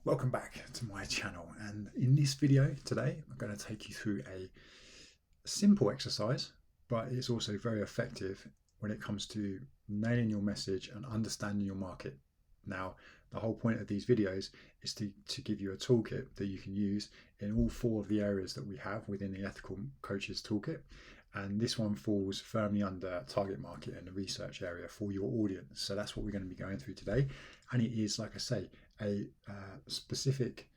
Welcome back to my channel, and in this video today I'm going to take you through a simple exercise, but it's also very effective when it comes to nailing your message and understanding your market. Now, the whole point of these videos is to give you a toolkit that you can use in all four of the areas that we have within the Ethical Coaches Toolkit, and this one falls firmly under target market and the research area for your audience. So that's what we're going to be going through today, and it is, like I say, a specific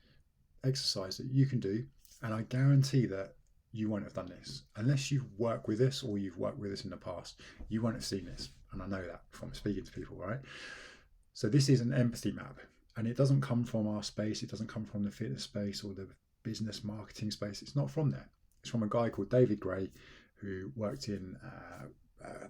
exercise that you can do, and I guarantee that you won't have done this unless you've worked with this or you've worked with this in the past. You won't have seen this, and I know that from speaking to people, right? So this is an empathy map, and it doesn't come from our space. It doesn't come from the fitness space or the business marketing space. It's not from there. It's from a guy called David Gray, who worked in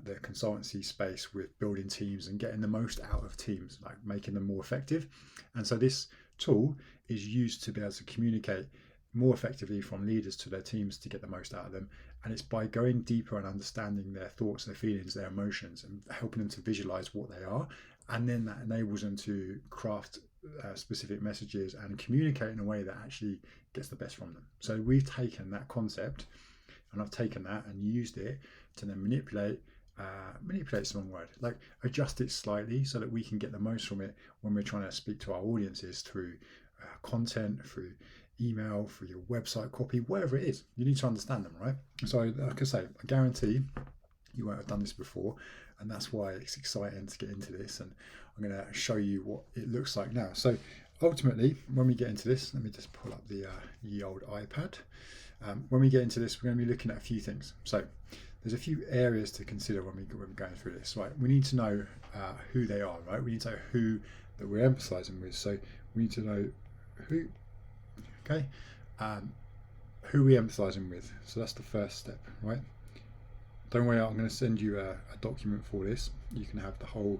the consultancy space with building teams and getting the most out of teams, like making them more effective. And so this tool is used to be able to communicate more effectively from leaders to their teams to get the most out of them. And it's by going deeper and understanding their thoughts, their feelings, their emotions, and helping them to visualize what they are. And then that enables them to craft specific messages and communicate in a way that actually gets the best from them. So we've taken that concept, and I've taken that and used it to then manipulate's the wrong word, like adjust it slightly so that we can get the most from it when we're trying to speak to our audiences through content, through email, through your website copy, whatever it is. You need to understand them, right? So like I say, I guarantee you won't have done this before, and that's why it's exciting to get into this, and I'm going to show you what it looks like now. So ultimately, when we get into this, let me just pull up the ye old iPad. When we get into this, we're going to be looking at a few things. So there's a few areas to consider when we're going through this, right? We need to know who they are, right? We need to know who that we're emphasizing with. So we need to know who, okay, who we're emphasizing with. So that's the first step, right? Don't worry, I'm going to send you a document for this. You can have the whole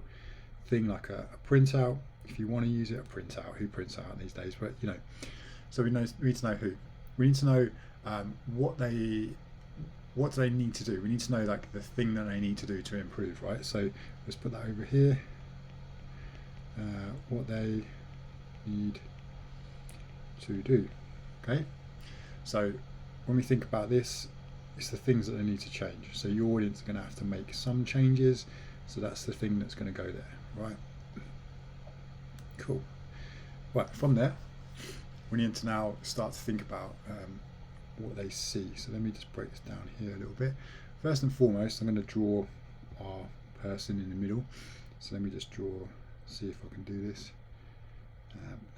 thing like a printout. If you want to use it, a printout. Who prints out these days? But you know, so we need to know who. We need to know what do they need to do. We need to know like the thing that they need to do to improve, right? So let's put that over here. What they need to do. Okay. So when we think about this, it's the things that they need to change. So your audience is going to have to make some changes. So that's the thing that's going to go there, right? Cool. Right, from there, we need to now start to think about what they see. So let me just break this down here a little bit. First and foremost, I'm going to draw our person in the middle. So let me just see if I can do this.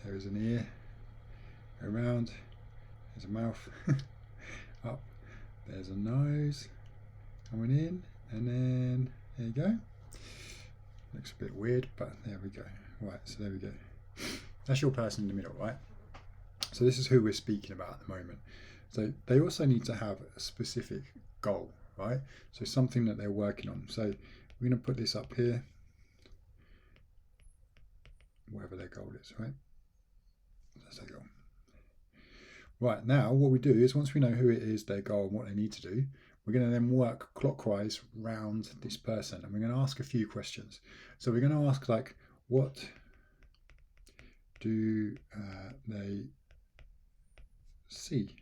There is an ear, around, there's a mouth, up, there's a nose coming in, and then there you go. Looks a bit weird, but there we go. Right, so there we go. That's your person in the middle, right? So this is who we're speaking about at the moment. So they also need to have a specific goal, right? So something that they're working on. So we're going to put this up here, whatever their goal is, right? That's their goal. Right, now what we do is once we know who it is, their goal, and what they need to do, we're going to then work clockwise round this person, and we're going to ask a few questions. So we're going to ask like, what do they see?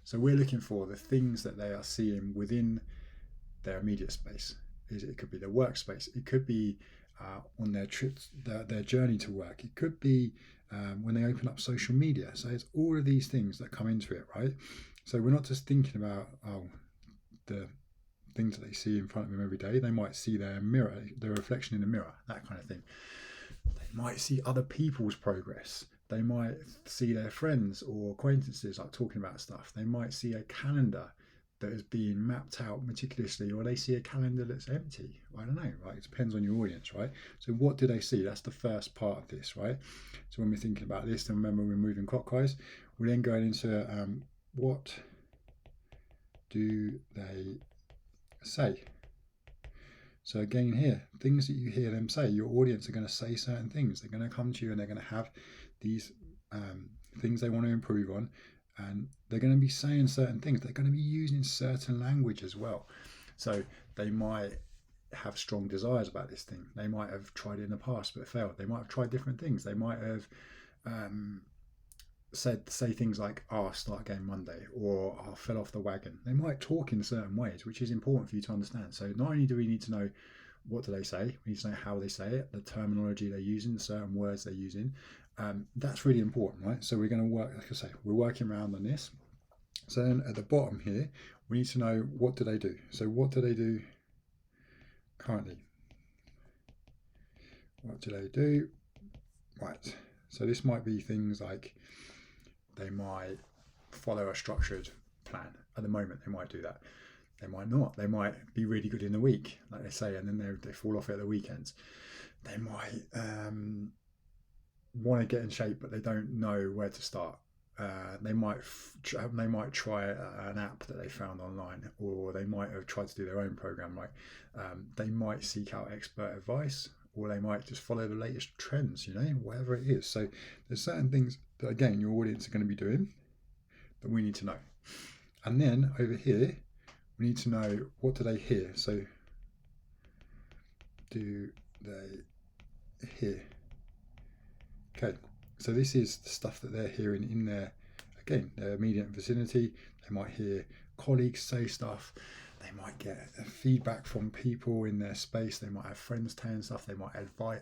So we're looking for the things that they are seeing within their immediate space. It could be their workspace. It could be on their trips, their journey to work. It could be when they open up social media. So it's all of these things that come into it, right? So we're not just thinking about the things that they see in front of them every day. They might see their mirror, their reflection in the mirror, that kind of thing. They might see other people's progress. They might see their friends or acquaintances like talking about stuff. They might see a calendar that is being mapped out meticulously, or they see a calendar that's empty. I don't know, right? It depends on your audience, right? So what do they see? That's the first part of this, right? So when we're thinking about this, then remember we're moving clockwise. We're then going into what do they say? So again here, things that you hear them say, your audience are going to say certain things. They're going to come to you and they're going to have these things they want to improve on, and they're going to be saying certain things. They're going to be using certain language as well. So they might have strong desires about this thing. They might have tried it in the past but failed. They might have tried different things. They might have say things like, "Oh, I'll start again Monday," or "I fell off the wagon." They might talk in certain ways, which is important for you to understand. So not only do we need to know what do they say, we need to know how they say it, the terminology they're using, certain words they're using. That's really important, right? So we're going to work, like I say, we're working around on this. So then at the bottom here, we need to know, what do they do? So what do they do currently? What do they do? Right. So this might be things like they might follow a structured plan. At the moment, they might do that. They might not. They might be really good in the week, like they say, and then they fall off at the weekends. They might want to get in shape, but they don't know where to start. They might try an app that they found online, or they might have tried to do their own program. Like they might seek out expert advice, or they might just follow the latest trends. Whatever it is. So there's certain things that, again, your audience are going to be doing that we need to know. And then over here, we need to know, what do they hear? So do they hear? Okay, so this is the stuff that they're hearing in their immediate vicinity. They might hear colleagues say stuff. They might get feedback from people in their space. They might have friends telling stuff. They might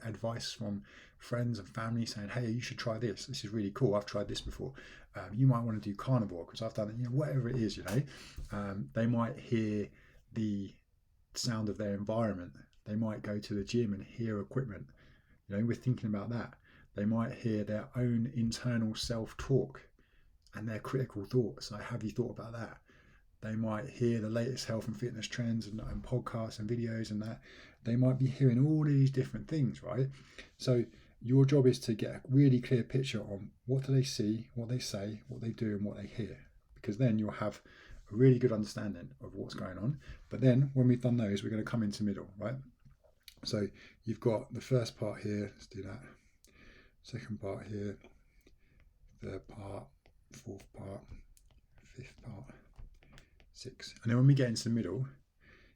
advice from friends and family saying, "Hey, you should try this. This is really cool. I've tried this before. You might want to do carnivore because I've done it." Whatever it is, they might hear the sound of their environment. They might go to the gym and hear equipment. We're thinking about that. They might hear their own internal self-talk and their critical thoughts. Like, have you thought about that? They might hear the latest health and fitness trends and podcasts and videos and that. They might be hearing all these different things, right? So your job is to get a really clear picture on what do they see, what they say, what they do, and what they hear. Because then you'll have a really good understanding of what's going on. But then when we've done those, we're going to come into middle, right? So you've got the first part here. Let's do that. Second part here. Third part. Fourth part. Fifth part. 6. And then when we get into the middle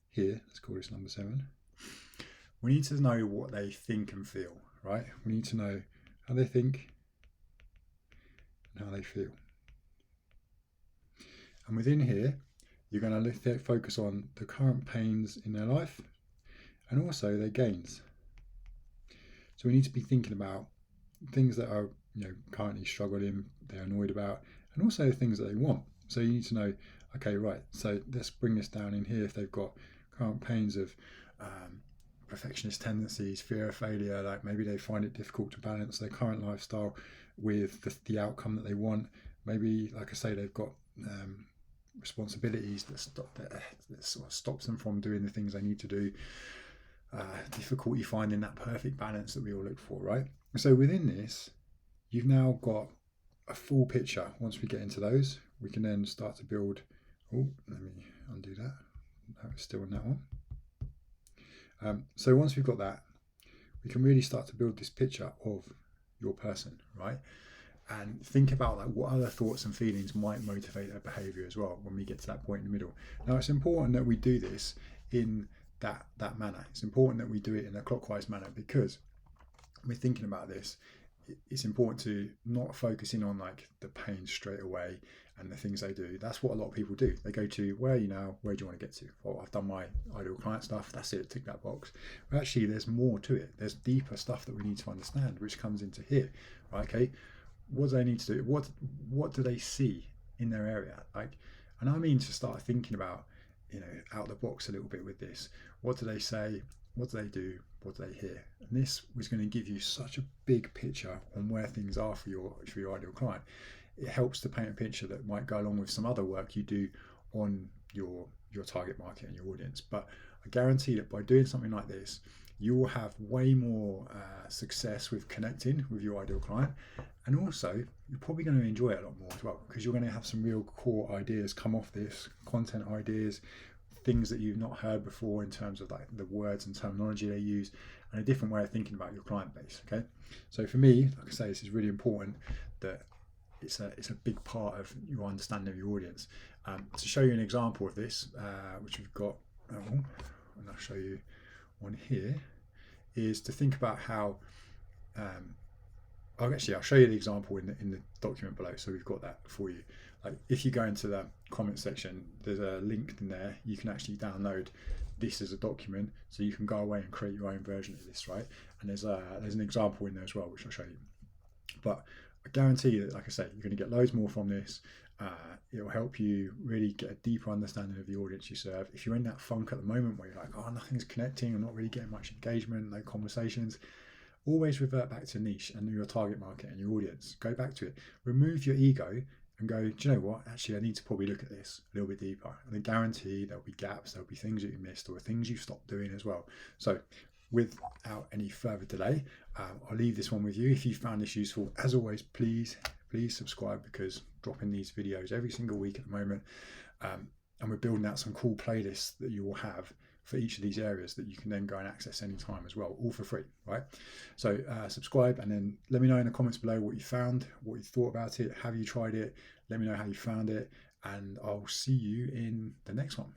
here, let's call this number 7, we need to know what they think and feel, right? We need to know how they think and how they feel. And within here, you're going to focus on the current pains in their life and also their gains. So we need to be thinking about things that are currently struggling, they're annoyed about, and also things that they want. So you need to know, okay, right, so let's bring this down in here. If they've got current pains of perfectionist tendencies, fear of failure, like maybe they find it difficult to balance their current lifestyle with the outcome that they want. Maybe, like I say, they've got responsibilities that sort of stops them from doing the things they need to do. Difficulty finding that perfect balance that we all look for, right? So within this, you've now got a full picture. Once we get into those, we can then start to build. Oh, let me undo that. That was still on that one. So once we've got that, we can really start to build this picture of your person, right? And think about like what other thoughts and feelings might motivate their behavior as well when we get to that point in the middle. Now, it's important that we do this in that manner. It's important that we do it in a clockwise manner, because we're thinking about this. It's important to not focus in on like the pain straight away and the things they do. That's what a lot of people do. They go to, where are you now? Where do you want to get to? Well, I've done my ideal client stuff. That's it. Tick that box. But actually, there's more to it. There's deeper stuff that we need to understand, which comes into here. Right? Okay. What do they need to do? What do they see in their area? Like, and I mean to start thinking about, out the box a little bit with this. What do they say? What do they do? What do they hear? And this was going to give you such a big picture on where things are for your ideal client. It helps to paint a picture that might go along with some other work you do on your target market and your audience. But I guarantee that by doing something like this, you will have way more success with connecting with your ideal client. And also, you're probably going to enjoy it a lot more as well, because you're going to have some real core ideas come off this, content ideas, things that you've not heard before in terms of like the words and terminology they use, and a different way of thinking about your client base. Okay, so for me, like I say, this is really important that it's a big part of your understanding of your audience. To show you an example of this, which we've got, and I'll show you on here is to think about how I'll show you the example in the document below, so we've got that for you. Like if you go into the comment section, there's a link in there. You can actually download this as a document, so you can go away and create your own version of this, right? And there's an example in there as well, which I'll show you. But I guarantee you that, like I say, you're going to get loads more from this. It'll help you really get a deeper understanding of the audience you serve. If you're in that funk at the moment where you're like, oh, nothing's connecting, I'm not really getting much engagement, no conversations, always revert back to niche and your target market and your audience. Go back to it. Remove your ego and go, do you know what? Actually, I need to probably look at this a little bit deeper. And I guarantee there'll be gaps, there'll be things that you missed or things you've stopped doing as well. So without any further delay, I'll leave this one with you. If you found this useful, as always, please subscribe, because dropping these videos every single week at the moment. And we're building out some cool playlists that you will have for each of these areas that you can then go and access anytime as well, all for free, right? So subscribe, and then let me know in the comments below what you found, what you thought about it. Have you tried it? Let me know how you found it, and I'll see you in the next one.